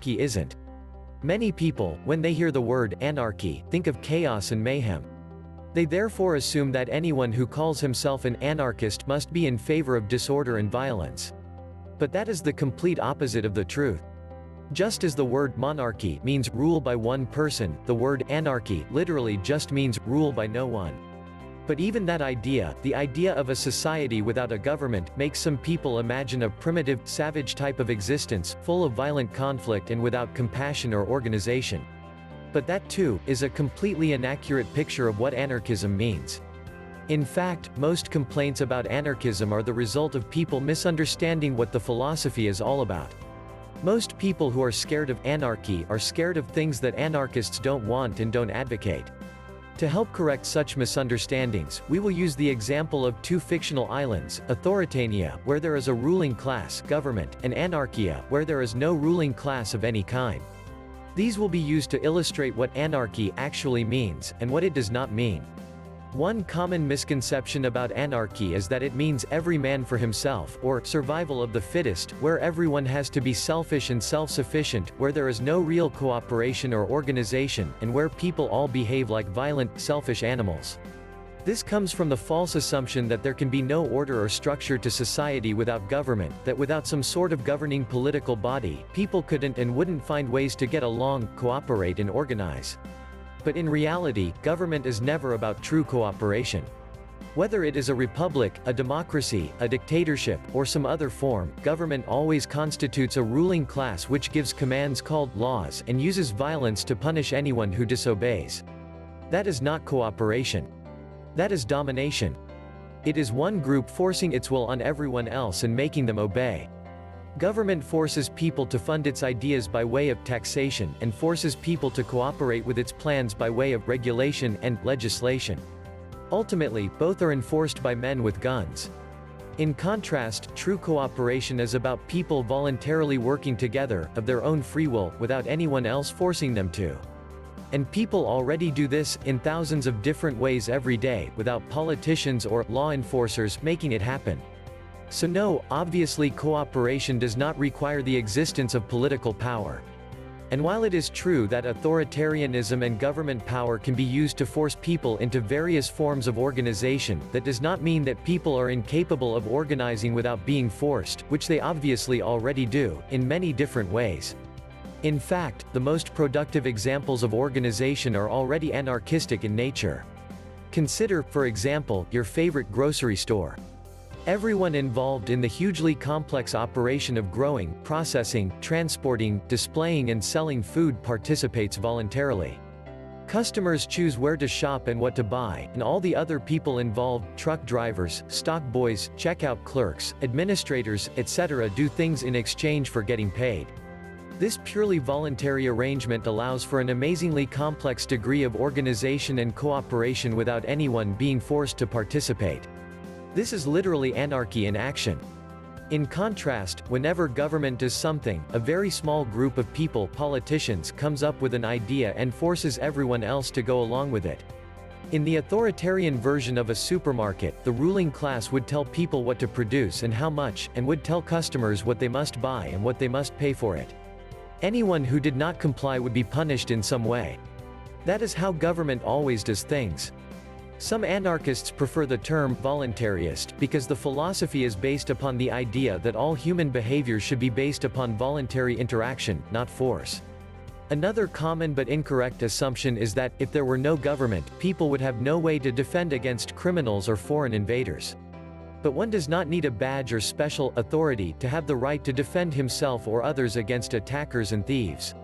anarchy isn't. Many people, when they hear the word anarchy, think of chaos and mayhem. They therefore assume that anyone who calls himself an anarchist must be in favor of disorder and violence. But that is the complete opposite of the truth. Just as the word monarchy means rule by one person, the word anarchy literally just means rule by no one. But even that idea, the idea of a society without a government, makes some people imagine a primitive, savage type of existence, full of violent conflict and without compassion or organization. But that too, is a completely inaccurate picture of what anarchism means. In fact, most complaints about anarchism are the result of people misunderstanding what the philosophy is all about. Most people who are scared of anarchy are scared of things that anarchists don't want and don't advocate. To help correct such misunderstandings, we will use the example of two fictional islands, Authoritania, where there is a ruling class, government, and Anarchia, where there is no ruling class of any kind. These will be used to illustrate what anarchy actually means, and what it does not mean. One common misconception about anarchy is that it means every man for himself, or survival of the fittest, where everyone has to be selfish and self-sufficient, where there is no real cooperation or organization, and where people all behave like violent, selfish animals. This comes from the false assumption that there can be no order or structure to society without government, that without some sort of governing political body, people couldn't and wouldn't find ways to get along, cooperate and organize. But in reality, government is never about true cooperation. Whether it is a republic, a democracy, a dictatorship, or some other form, government always constitutes a ruling class which gives commands called laws and uses violence to punish anyone who disobeys. That is not cooperation. That is domination. It is one group forcing its will on everyone else and making them obey. Government forces people to fund its ideas by way of taxation, and forces people to cooperate with its plans by way of regulation and legislation. Ultimately, both are enforced by men with guns. In contrast, true cooperation is about people voluntarily working together, of their own free will, without anyone else forcing them to. And people already do this, in thousands of different ways every day, without politicians or law enforcers making it happen. So no, obviously cooperation does not require the existence of political power. And while it is true that authoritarianism and government power can be used to force people into various forms of organization, that does not mean that people are incapable of organizing without being forced, which they obviously already do, in many different ways. In fact, the most productive examples of organization are already anarchistic in nature. Consider, for example, your favorite grocery store. Everyone involved in the hugely complex operation of growing, processing, transporting, displaying and selling food participates voluntarily. Customers choose where to shop and what to buy, and all the other people involved, truck drivers, stock boys, checkout clerks, administrators, etc., do things in exchange for getting paid. This purely voluntary arrangement allows for an amazingly complex degree of organization and cooperation without anyone being forced to participate. This is literally anarchy in action. In contrast, whenever government does something, a very small group of people, politicians, comes up with an idea and forces everyone else to go along with it. In the authoritarian version of a supermarket, the ruling class would tell people what to produce and how much, and would tell customers what they must buy and what they must pay for it. Anyone who did not comply would be punished in some way. That is how government always does things. Some anarchists prefer the term voluntarist because the philosophy is based upon the idea that all human behavior should be based upon voluntary interaction, not force. Another common but incorrect assumption is that, if there were no government, people would have no way to defend against criminals or foreign invaders. But one does not need a badge or special authority to have the right to defend himself or others against attackers and thieves.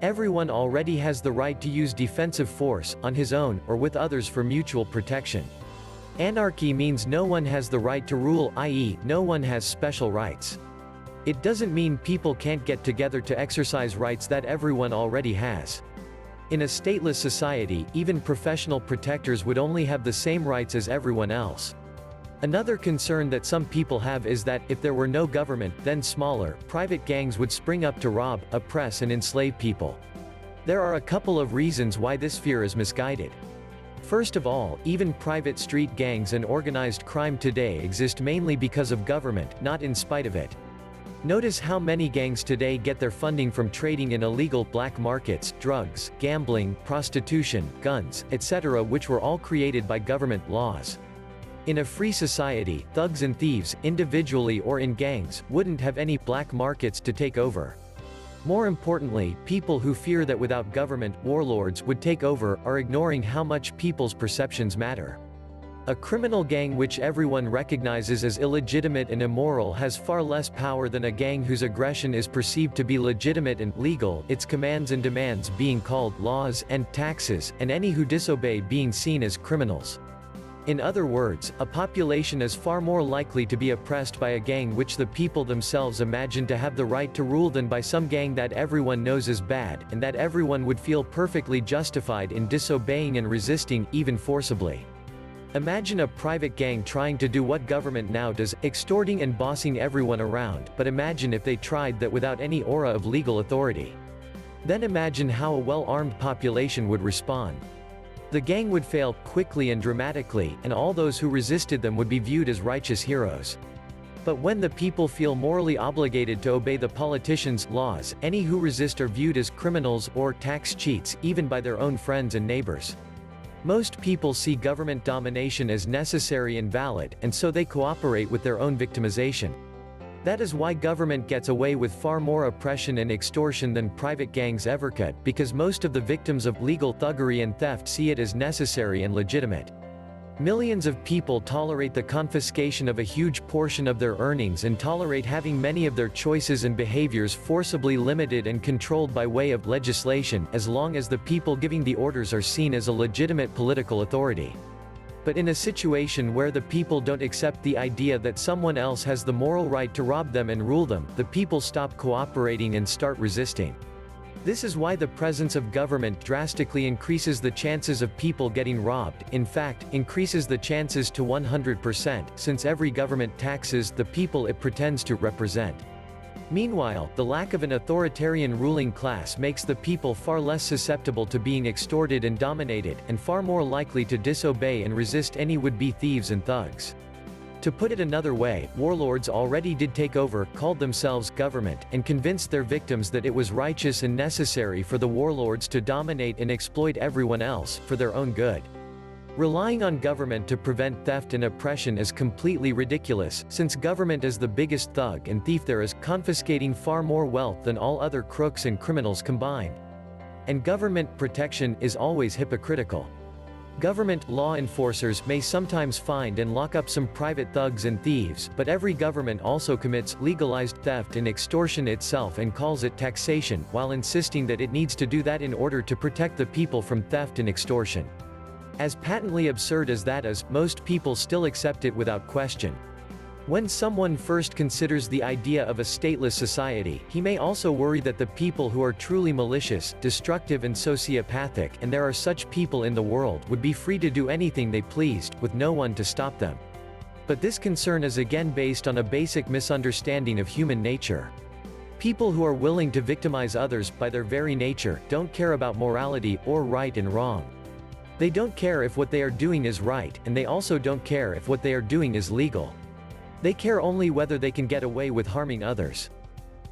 Everyone already has the right to use defensive force, on his own, or with others for mutual protection. Anarchy means no one has the right to rule, i.e., no one has special rights. It doesn't mean people can't get together to exercise rights that everyone already has. In a stateless society, even professional protectors would only have the same rights as everyone else. Another concern that some people have is that, if there were no government, then smaller, private gangs would spring up to rob, oppress and enslave people. There are a couple of reasons why this fear is misguided. First of all, even private street gangs and organized crime today exist mainly because of government, not in spite of it. Notice how many gangs today get their funding from trading in illegal black markets, drugs, gambling, prostitution, guns, etc., which were all created by government laws. In a free society, thugs and thieves, individually or in gangs, wouldn't have any black markets to take over. More importantly, people who fear that without government, warlords would take over, are ignoring how much people's perceptions matter. A criminal gang which everyone recognizes as illegitimate and immoral has far less power than a gang whose aggression is perceived to be legitimate and legal, its commands and demands being called laws and taxes, and any who disobey being seen as criminals. In other words, a population is far more likely to be oppressed by a gang which the people themselves imagine to have the right to rule than by some gang that everyone knows is bad, and that everyone would feel perfectly justified in disobeying and resisting, even forcibly. Imagine a private gang trying to do what government now does, extorting and bossing everyone around, but imagine if they tried that without any aura of legal authority. Then imagine how a well-armed population would respond. The gang would fail, quickly and dramatically, and all those who resisted them would be viewed as righteous heroes. But when the people feel morally obligated to obey the politicians' laws, any who resist are viewed as criminals or tax cheats, even by their own friends and neighbors. Most people see government domination as necessary and valid, and so they cooperate with their own victimization. That is why government gets away with far more oppression and extortion than private gangs ever could, because most of the victims of legal thuggery and theft see it as necessary and legitimate. Millions of people tolerate the confiscation of a huge portion of their earnings and tolerate having many of their choices and behaviors forcibly limited and controlled by way of legislation, as long as the people giving the orders are seen as a legitimate political authority. But in a situation where the people don't accept the idea that someone else has the moral right to rob them and rule them, the people stop cooperating and start resisting. This is why the presence of government drastically increases the chances of people getting robbed, in fact, increases the chances to 100%, since every government taxes the people it pretends to represent. Meanwhile, the lack of an authoritarian ruling class makes the people far less susceptible to being extorted and dominated, and far more likely to disobey and resist any would-be thieves and thugs. To put it another way, warlords already did take over, called themselves government, and convinced their victims that it was righteous and necessary for the warlords to dominate and exploit everyone else, for their own good. Relying on government to prevent theft and oppression is completely ridiculous, since government is the biggest thug and thief there is, confiscating far more wealth than all other crooks and criminals combined. And government protection is always hypocritical. Government law enforcers may sometimes find and lock up some private thugs and thieves, but every government also commits legalized theft and extortion itself and calls it taxation, while insisting that it needs to do that in order to protect the people from theft and extortion. As patently absurd as that is, most people still accept it without question. When someone first considers the idea of a stateless society, he may also worry that the people who are truly malicious, destructive and sociopathic, and there are such people in the world, would be free to do anything they pleased, with no one to stop them. But this concern is again based on a basic misunderstanding of human nature. People who are willing to victimize others, by their very nature, don't care about morality, or right and wrong. They don't care if what they are doing is right, and they also don't care if what they are doing is legal. They care only whether they can get away with harming others.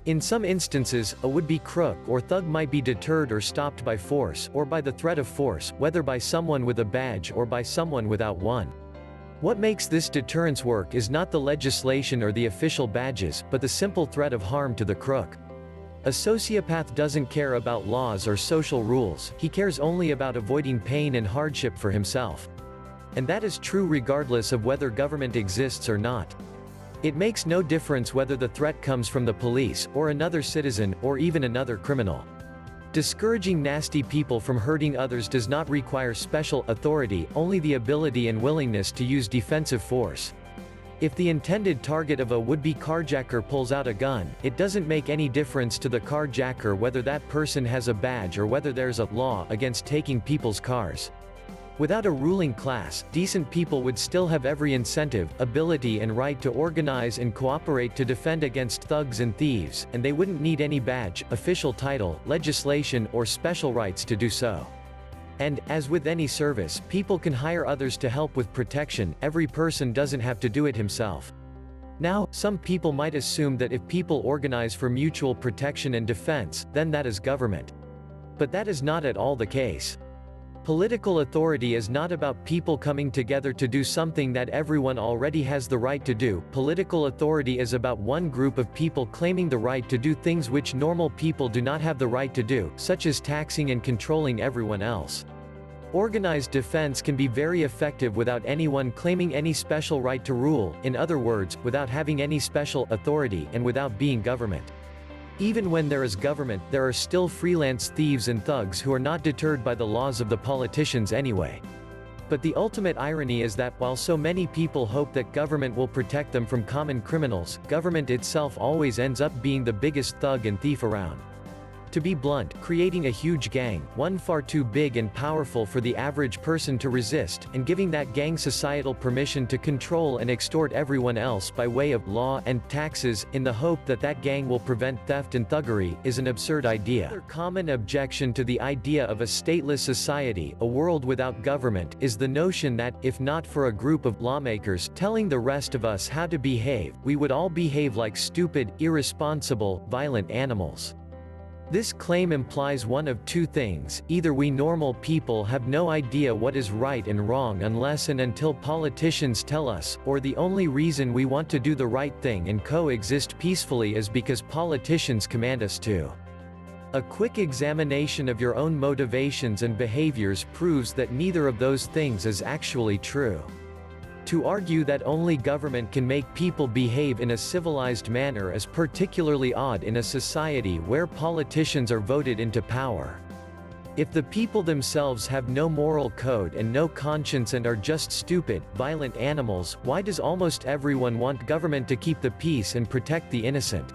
In some instances, a would-be crook or thug might be deterred or stopped by force, or by the threat of force, whether by someone with a badge or by someone without one. What makes this deterrence work is not the legislation or the official badges, but the simple threat of harm to the crook. A sociopath doesn't care about laws or social rules, he cares only about avoiding pain and hardship for himself. And that is true regardless of whether government exists or not. It makes no difference whether the threat comes from the police, or another citizen, or even another criminal. Discouraging nasty people from hurting others does not require special authority, only the ability and willingness to use defensive force. If the intended target of a would-be carjacker pulls out a gun, it doesn't make any difference to the carjacker whether that person has a badge or whether there's a law against taking people's cars. Without a ruling class, decent people would still have every incentive, ability and right to organize and cooperate to defend against thugs and thieves, and they wouldn't need any badge, official title, legislation, or special rights to do so. And, as with any service, people can hire others to help with protection, every person doesn't have to do it himself. Now, some people might assume that if people organize for mutual protection and defense, then that is government. But that is not at all the case. Political authority is not about people coming together to do something that everyone already has the right to do. Political authority is about one group of people claiming the right to do things which normal people do not have the right to do, such as taxing and controlling everyone else. Organized defense can be very effective without anyone claiming any special right to rule, in other words, without having any special authority and without being government. Even when there is government, there are still freelance thieves and thugs who are not deterred by the laws of the politicians anyway. But the ultimate irony is that while so many people hope that government will protect them from common criminals, government itself always ends up being the biggest thug and thief around. To be blunt, creating a huge gang, one far too big and powerful for the average person to resist, and giving that gang societal permission to control and extort everyone else by way of law and taxes, in the hope that that gang will prevent theft and thuggery, is an absurd idea. Another common objection to the idea of a stateless society, a world without government, is the notion that, if not for a group of lawmakers telling the rest of us how to behave, we would all behave like stupid, irresponsible, violent animals. This claim implies one of two things: either we normal people have no idea what is right and wrong unless and until politicians tell us, or the only reason we want to do the right thing and coexist peacefully is because politicians command us to. A quick examination of your own motivations and behaviors proves that neither of those things is actually true. To argue that only government can make people behave in a civilized manner is particularly odd in a society where politicians are voted into power. If the people themselves have no moral code and no conscience and are just stupid, violent animals, why does almost everyone want government to keep the peace and protect the innocent?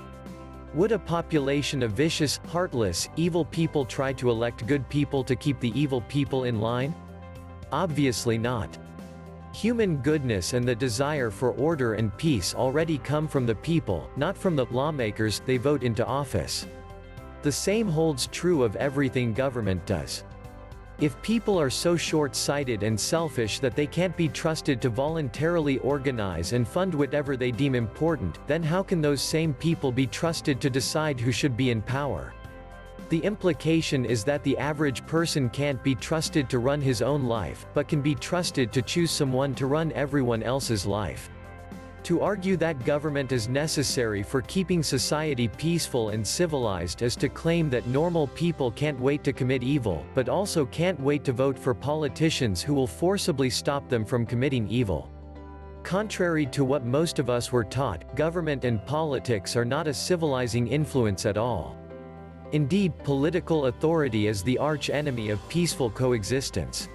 Would a population of vicious, heartless, evil people try to elect good people to keep the evil people in line? Obviously not. Human goodness and the desire for order and peace already come from the people, not from the lawmakers they vote into office. The same holds true of everything government does. If people are so short-sighted and selfish that they can't be trusted to voluntarily organize and fund whatever they deem important, then how can those same people be trusted to decide who should be in power? The implication is that the average person can't be trusted to run his own life, but can be trusted to choose someone to run everyone else's life. To argue that government is necessary for keeping society peaceful and civilized is to claim that normal people can't wait to commit evil, but also can't wait to vote for politicians who will forcibly stop them from committing evil. Contrary to what most of us were taught, government and politics are not a civilizing influence at all. Indeed, political authority is the arch-enemy of peaceful coexistence.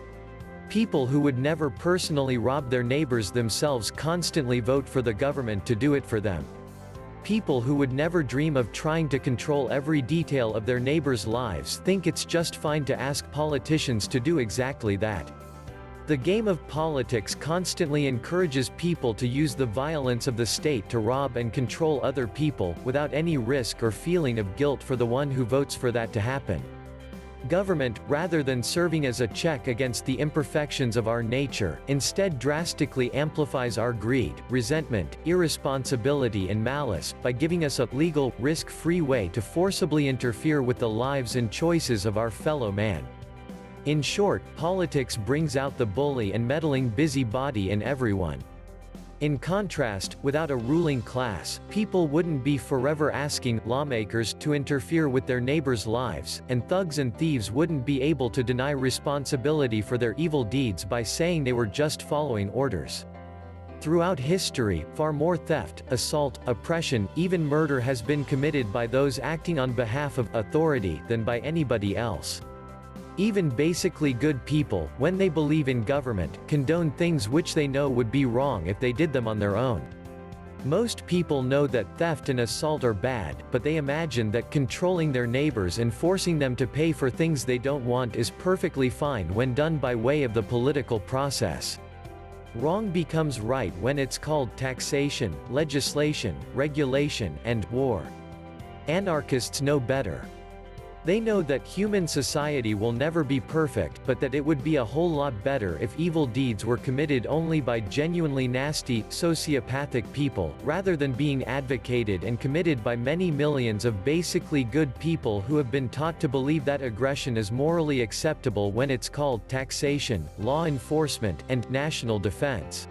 People who would never personally rob their neighbors themselves constantly vote for the government to do it for them. People who would never dream of trying to control every detail of their neighbors' lives think it's just fine to ask politicians to do exactly that. The game of politics constantly encourages people to use the violence of the state to rob and control other people, without any risk or feeling of guilt for the one who votes for that to happen. Government, rather than serving as a check against the imperfections of our nature, instead drastically amplifies our greed, resentment, irresponsibility and malice, by giving us a legal, risk-free way to forcibly interfere with the lives and choices of our fellow man. In short, politics brings out the bully and meddling busybody in everyone. In contrast, without a ruling class, people wouldn't be forever asking lawmakers to interfere with their neighbors' lives, and thugs and thieves wouldn't be able to deny responsibility for their evil deeds by saying they were just following orders. Throughout history, far more theft, assault, oppression, even murder has been committed by those acting on behalf of authority than by anybody else. Even basically good people, when they believe in government, condone things which they know would be wrong if they did them on their own. Most people know that theft and assault are bad, but they imagine that controlling their neighbors and forcing them to pay for things they don't want is perfectly fine when done by way of the political process. Wrong becomes right when it's called taxation, legislation, regulation, and war. Anarchists know better. They know that human society will never be perfect, but that it would be a whole lot better if evil deeds were committed only by genuinely nasty, sociopathic people, rather than being advocated and committed by many millions of basically good people who have been taught to believe that aggression is morally acceptable when it's called taxation, law enforcement, and national defense.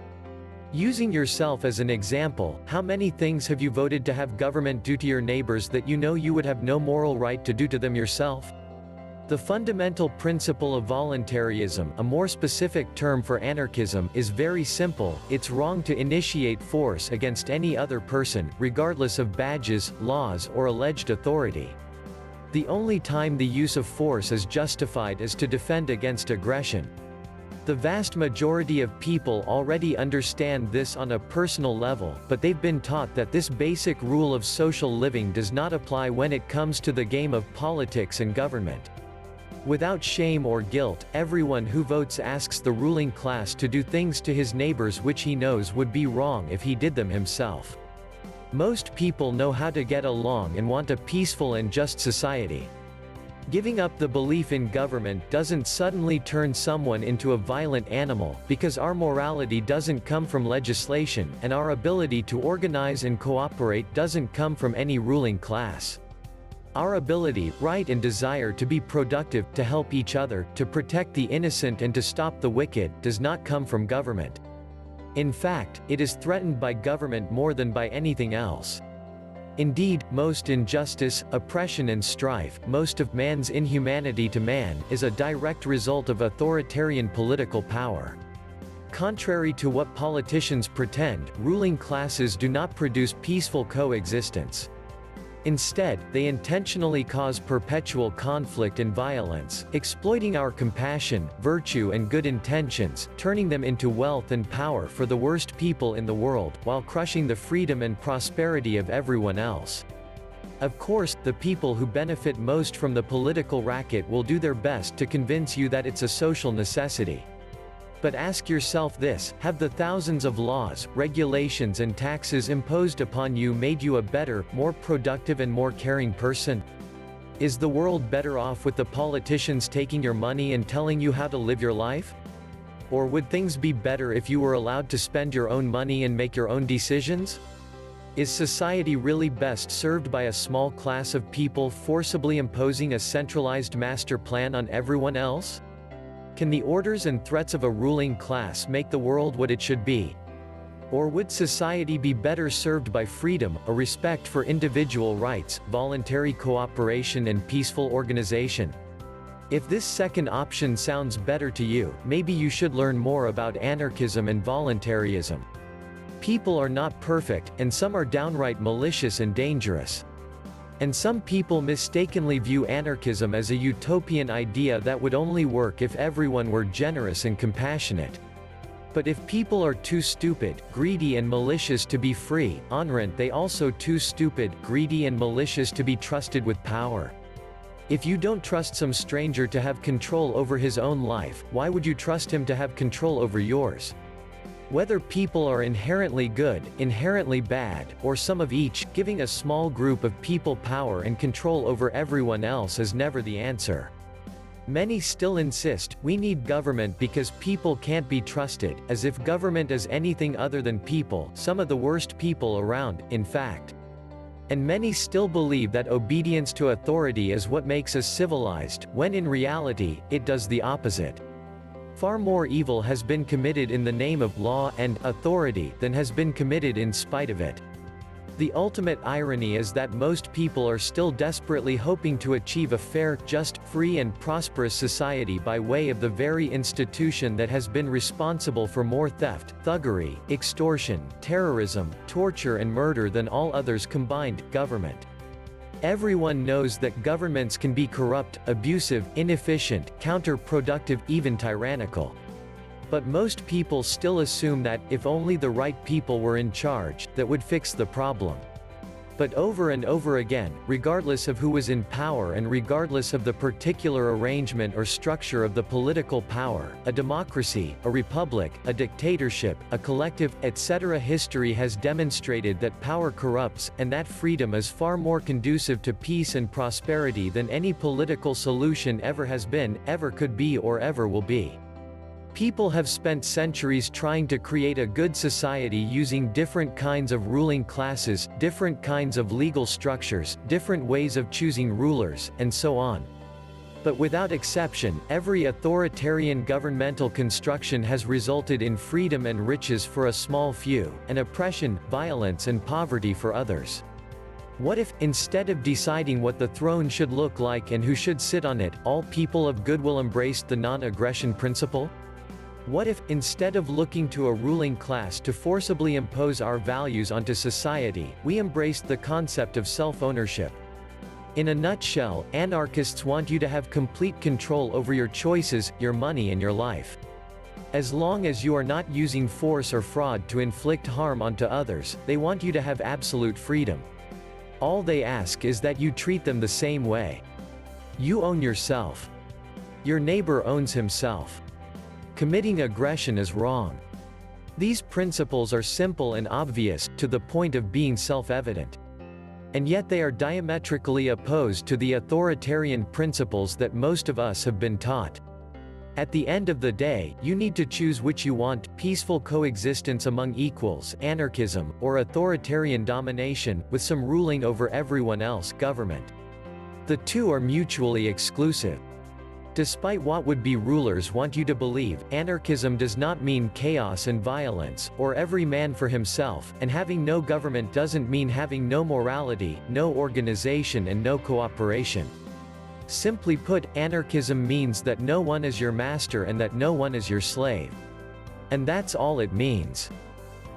Using yourself as an example, how many things have you voted to have government do to your neighbors that you know you would have no moral right to do to them yourself? The fundamental principle of voluntarism, a more specific term for anarchism, is very simple: it's wrong to initiate force against any other person, regardless of badges, laws, or alleged authority. The only time the use of force is justified is to defend against aggression. The vast majority of people already understand this on a personal level, but they've been taught that this basic rule of social living does not apply when it comes to the game of politics and government. Without shame or guilt, everyone who votes asks the ruling class to do things to his neighbors which he knows would be wrong if he did them himself. Most people know how to get along and want a peaceful and just society. Giving up the belief in government doesn't suddenly turn someone into a violent animal, because our morality doesn't come from legislation, and our ability to organize and cooperate doesn't come from any ruling class. Our ability, right, and desire to be productive, to help each other, to protect the innocent and to stop the wicked, does not come from government. In fact, it is threatened by government more than by anything else. Indeed, most injustice, oppression and strife, most of man's inhumanity to man, is a direct result of authoritarian political power. Contrary to what politicians pretend, ruling classes do not produce peaceful coexistence. Instead, they intentionally cause perpetual conflict and violence, exploiting our compassion, virtue and good intentions, turning them into wealth and power for the worst people in the world, while crushing the freedom and prosperity of everyone else. Of course, the people who benefit most from the political racket will do their best to convince you that it's a social necessity. But ask yourself this: have the thousands of laws, regulations and taxes imposed upon you made you a better, more productive and more caring person? Is the world better off with the politicians taking your money and telling you how to live your life? Or would things be better if you were allowed to spend your own money and make your own decisions? Is society really best served by a small class of people forcibly imposing a centralized master plan on everyone else? Can the orders and threats of a ruling class make the world what it should be? Or would society be better served by freedom, a respect for individual rights, voluntary cooperation and peaceful organization? If this second option sounds better to you, maybe you should learn more about anarchism and voluntarism. People are not perfect, and some are downright malicious and dangerous. And some people mistakenly view anarchism as a utopian idea that would only work if everyone were generous and compassionate. But if people are too stupid, greedy and malicious to be free, aren't they also too stupid, greedy and malicious to be trusted with power? If you don't trust some stranger to have control over his own life, why would you trust him to have control over yours? Whether people are inherently good, inherently bad, or some of each, giving a small group of people power and control over everyone else is never the answer. Many still insist, we need government because people can't be trusted, as if government is anything other than people, some of the worst people around, in fact. And many still believe that obedience to authority is what makes us civilized, when in reality, it does the opposite. Far more evil has been committed in the name of law and authority than has been committed in spite of it. The ultimate irony is that most people are still desperately hoping to achieve a fair, just, free and prosperous society by way of the very institution that has been responsible for more theft, thuggery, extortion, terrorism, torture and murder than all others combined: government. Everyone knows that governments can be corrupt, abusive, inefficient, counterproductive, even tyrannical. But most people still assume that, if only the right people were in charge, that would fix the problem. But over and over again, regardless of who was in power and regardless of the particular arrangement or structure of the political power, a democracy, a republic, a dictatorship, a collective, etc., history has demonstrated that power corrupts, and that freedom is far more conducive to peace and prosperity than any political solution ever has been, ever could be, or ever will be. People have spent centuries trying to create a good society using different kinds of ruling classes, different kinds of legal structures, different ways of choosing rulers, and so on. But without exception, every authoritarian governmental construction has resulted in freedom and riches for a small few, and oppression, violence and poverty for others. What if, instead of deciding what the throne should look like and who should sit on it, all people of goodwill embraced the non-aggression principle? What if, instead of looking to a ruling class to forcibly impose our values onto society, we embraced the concept of self-ownership? In a nutshell, anarchists want you to have complete control over your choices, your money and your life. As long as you are not using force or fraud to inflict harm onto others, they want you to have absolute freedom. All they ask is that you treat them the same way. You own yourself. Your neighbor owns himself. Committing aggression is wrong. These principles are simple and obvious, to the point of being self-evident. And yet they are diametrically opposed to the authoritarian principles that most of us have been taught. At the end of the day, you need to choose which you want: peaceful coexistence among equals, anarchism, or authoritarian domination, with some ruling over everyone else, government. The two are mutually exclusive. Despite what would-be rulers want you to believe, anarchism does not mean chaos and violence, or every man for himself, and having no government doesn't mean having no morality, no organization and no cooperation. Simply put, anarchism means that no one is your master and that no one is your slave. And that's all it means.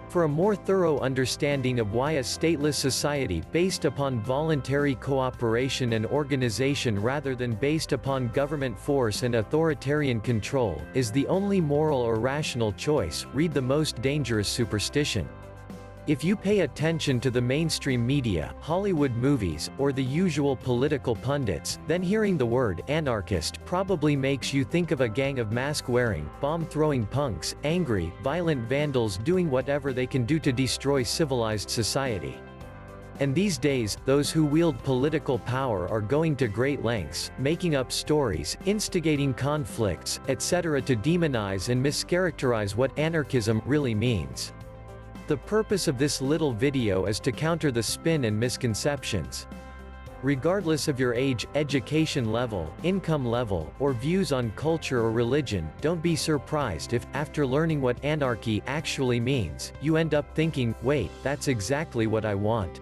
For a more thorough understanding of why a stateless society, based upon voluntary cooperation and organization rather than based upon government force and authoritarian control, is the only moral or rational choice, read The Most Dangerous Superstition. If you pay attention to the mainstream media, Hollywood movies, or the usual political pundits, then hearing the word anarchist probably makes you think of a gang of mask-wearing, bomb-throwing punks, angry, violent vandals doing whatever they can do to destroy civilized society. And these days, those who wield political power are going to great lengths, making up stories, instigating conflicts, etc. to demonize and mischaracterize what anarchism really means. The purpose of this little video is to counter the spin and misconceptions. Regardless of your age, education level, income level, or views on culture or religion, don't be surprised if, after learning what anarchy actually means, you end up thinking, wait, that's exactly what I want.